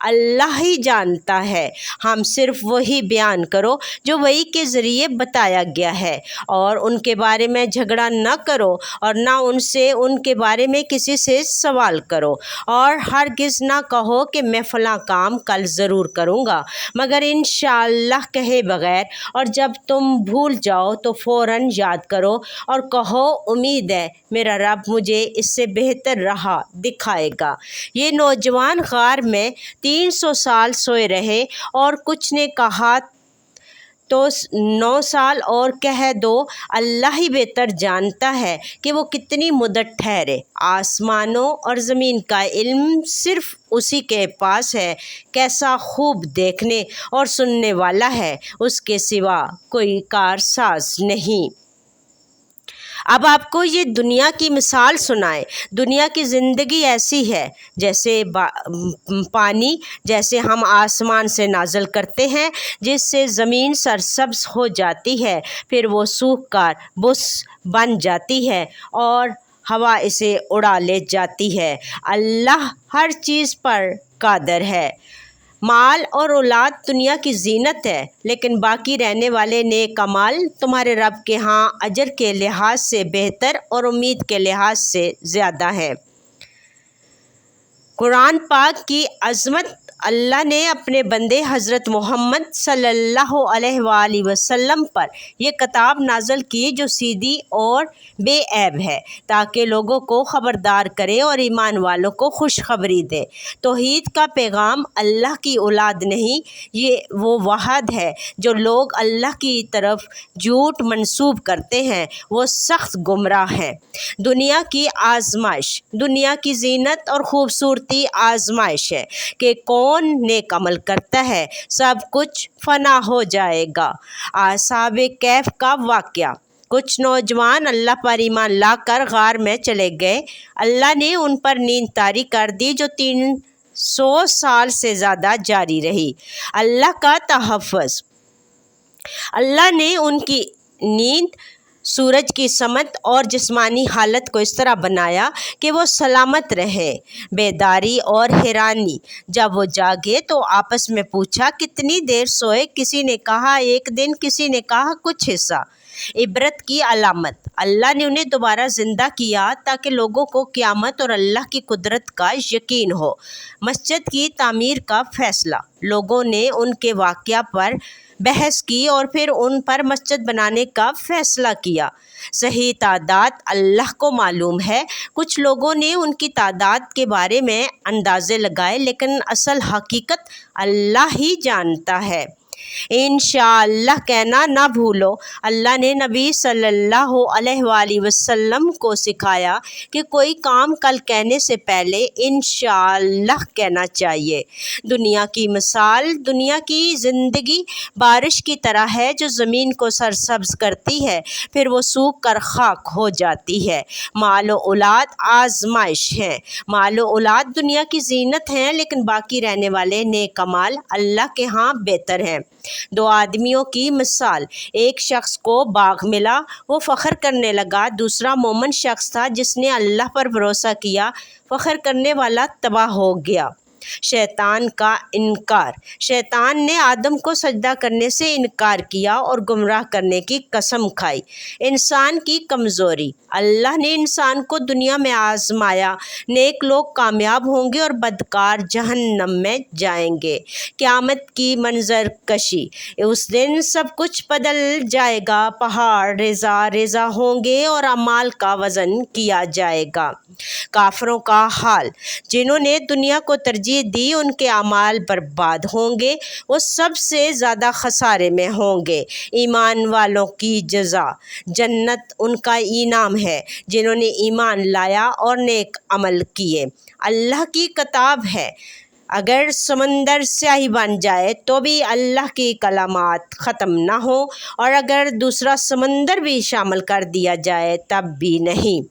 اللہ ہی جانتا ہے، ہم صرف وہی بیان کرو جو وحی کے ذریعے بتایا گیا ہے، اور ان کے بارے میں جھگڑا نہ کرو اور نہ ان کے بارے میں کسی سے سوال کرو، اور ہرگز نہ کہو کہ میں فلاں کام کل ضرور کروں گا مگر انشاءاللہ کہے بغیر، اور جب تم بھول جاؤ تو فوراً یاد کرو اور کہو امید ہے میرا رب مجھے اس سے بہتر راہ دکھائے گا۔ یہ نوجوان غار میں 300 سال سوئے رہے، اور کچھ نے کہا تو 9 سال، اور کہہ دو اللہ ہی بہتر جانتا ہے کہ وہ کتنی مدت ٹھہرے۔ آسمانوں اور زمین کا علم صرف اسی کے پاس ہے، کیسا خوب دیکھنے اور سننے والا ہے، اس کے سوا کوئی کارساز نہیں۔ اب آپ کو یہ دنیا کی مثال سنائے۔ دنیا کی زندگی ایسی ہے جیسے پانی، جیسے ہم آسمان سے نازل کرتے ہیں جس سے زمین سرسبز ہو جاتی ہے، پھر وہ سوکھ کر بس بن جاتی ہے اور ہوا اسے اڑا لے جاتی ہے۔ اللہ ہر چیز پر قادر ہے۔ مال اور اولاد دنیا کی زینت ہے، لیکن باقی رہنے والے نیک اعمال تمہارے رب کے ہاں اجر کے لحاظ سے بہتر اور امید کے لحاظ سے زیادہ ہے۔ قرآن پاک کی عظمت۔ اللہ نے اپنے بندے حضرت محمد صلی اللہ علیہ وآلہ وسلم پر یہ کتاب نازل کی جو سیدھی اور بے عیب ہے، تاکہ لوگوں کو خبردار کرے اور ایمان والوں کو خوشخبری دے۔ توحید کا پیغام اللہ کی اولاد نہیں، یہ وہ واحد ہے جو لوگ اللہ کی طرف جھوٹ منسوب کرتے ہیں، وہ سخت گمراہ ہیں۔ دنیا کی آزمائش، دنیا کی زینت اور خوبصورتی آزمائش ہے کہ کون نیک عمل کرتا ہے، سب کچھ فنا ہو جائے گا۔ اصحاب کہف کا واقعہ۔ کچھ نوجوان اللہ پر ایمان لا کر غار میں چلے گئے۔ اللہ نے ان پر نیند طاری کر دی جو 300 سال سے زیادہ جاری رہی۔ اللہ کا تحفظ۔ اللہ نے ان کی نیند، سورج کی سمت اور جسمانی حالت کو اس طرح بنایا کہ وہ سلامت رہے۔ بیداری اور حیرانی۔ جب وہ جاگے تو آپس میں پوچھا کتنی دیر سوئے؟ کسی نے کہا 1 دن، کسی نے کہا کچھ حصہ۔ عبرت کی علامت۔ اللہ نے انہیں دوبارہ زندہ کیا تاکہ لوگوں کو قیامت اور اللہ کی قدرت کا یقین ہو۔ مسجد کی تعمیر کا فیصلہ۔ لوگوں نے ان کے واقعہ پر بحث کی اور پھر ان پر مسجد بنانے کا فیصلہ کیا۔ صحیح تعداد اللہ کو معلوم ہے۔ کچھ لوگوں نے ان کی تعداد کے بارے میں اندازے لگائے، لیکن اصل حقیقت اللہ ہی جانتا ہے۔ انشاءاللہ کہنا نہ بھولو۔ اللہ نے نبی صلی اللہ علیہ وآلہ وسلم کو سکھایا کہ کوئی کام کل کہنے سے پہلے انشاءاللہ کہنا چاہیے۔ دنیا کی مثال۔ دنیا کی زندگی بارش کی طرح ہے جو زمین کو سرسبز کرتی ہے، پھر وہ سوکھ کر خاک ہو جاتی ہے۔ مال و اولاد آزمائش ہیں۔ مال و اولاد دنیا کی زینت ہیں، لیکن باقی رہنے والے نیک اعمال اللہ کے ہاں بہتر ہیں۔ 2 آدمیوں کی مثال۔ ایک شخص کو باغ ملا، وہ فخر کرنے لگا۔ دوسرا مومن شخص تھا جس نے اللہ پر بھروسہ کیا، فخر کرنے والا تباہ ہو گیا۔ شیطان کا انکار۔ شیطان نے آدم کو سجدہ کرنے سے انکار کیا اور گمراہ کرنے کی قسم کھائی۔ انسان کی کمزوری۔ اللہ نے انسان کو دنیا میں آزمایا۔ نیک لوگ کامیاب ہوں گے اور بدکار جہنم میں جائیں گے۔ قیامت کی منظر کشی۔ اس دن سب کچھ بدل جائے گا، پہاڑ ریزہ ریزہ ہوں گے اور اعمال کا وزن کیا جائے گا۔ کافروں کا حال۔ جنہوں نے دنیا کو ترجیح دی ان کے اعمال برباد ہوں گے، وہ سب سے زیادہ خسارے میں ہوں گے۔ ایمان والوں کی جزا۔ جنت ان کا انعام ہے جنہوں نے ایمان لایا اور نیک عمل کیے۔ اللہ کی کتاب ہے، اگر سمندر سیاہی بن جائے تو بھی اللہ کی کلمات ختم نہ ہوں، اور اگر دوسرا سمندر بھی شامل کر دیا جائے تب بھی نہیں۔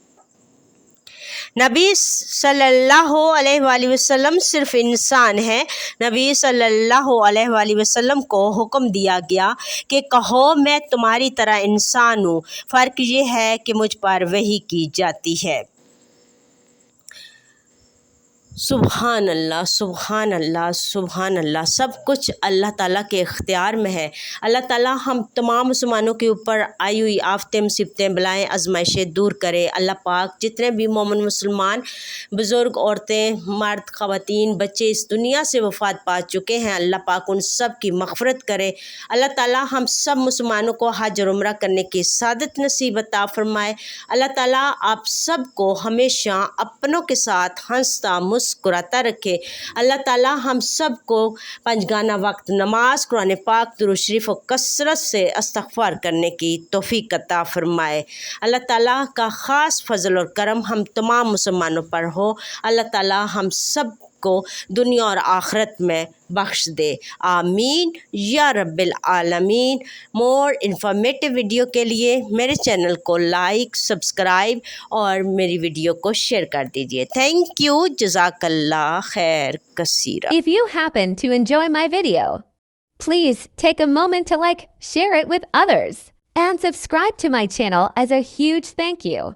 نبی صلی اللہ علیہ وآلہ وسلم صرف انسان ہے۔ نبی صلی اللہ علیہ وآلہ وسلم کو حکم دیا گیا کہ کہو میں تمہاری طرح انسان ہوں، فرق یہ ہے کہ مجھ پر وحی کی جاتی ہے۔ سبحان اللہ سبحان اللہ سبحان اللہ، سب کچھ اللہ تعالیٰ کے اختیار میں ہے۔ اللہ تعالیٰ ہم تمام مسلمانوں کے اوپر آئی ہوئی آفتیں، مصیبتیں، بلائیں، آزمائشیں دور کرے۔ اللہ پاک جتنے بھی مومن مسلمان بزرگ، عورتیں، مرد، خواتین، بچے اس دنیا سے وفات پا چکے ہیں، اللہ پاک ان سب کی مغفرت کرے۔ اللہ تعالیٰ ہم سب مسلمانوں کو حج اور عمرہ کرنے کی سعادت نصیب عطا فرمائے۔ اللہ تعالیٰ آپ سب کو ہمیشہ اپنوں کے ساتھ ہنستا مسکراتا رکھے۔ اللہ تعالیٰ ہم سب کو پنجگانہ وقت نماز، قرآن پاک، درود شریف و کثرت سے استغفار کرنے کی توفیق عطا فرمائے۔ اللہ تعالیٰ کا خاص فضل اور کرم ہم تمام مسلمانوں پر ہو۔ اللہ تعالیٰ ہم سب کو دنیا اور آخرت میں بخش دے، آمین یا رب العالمین۔ مور انفارمیٹیو ویڈیو کے لیے میرے چینل کو لائک، سبسکرائب اور میری ویڈیو کو شیئر کر دیجیے۔ تھینک یو، جزاک اللہ خیر کثیرہ۔ If you happen to enjoy my video, please take a moment to like, share it with others, and subscribe to my channel as a huge thank you.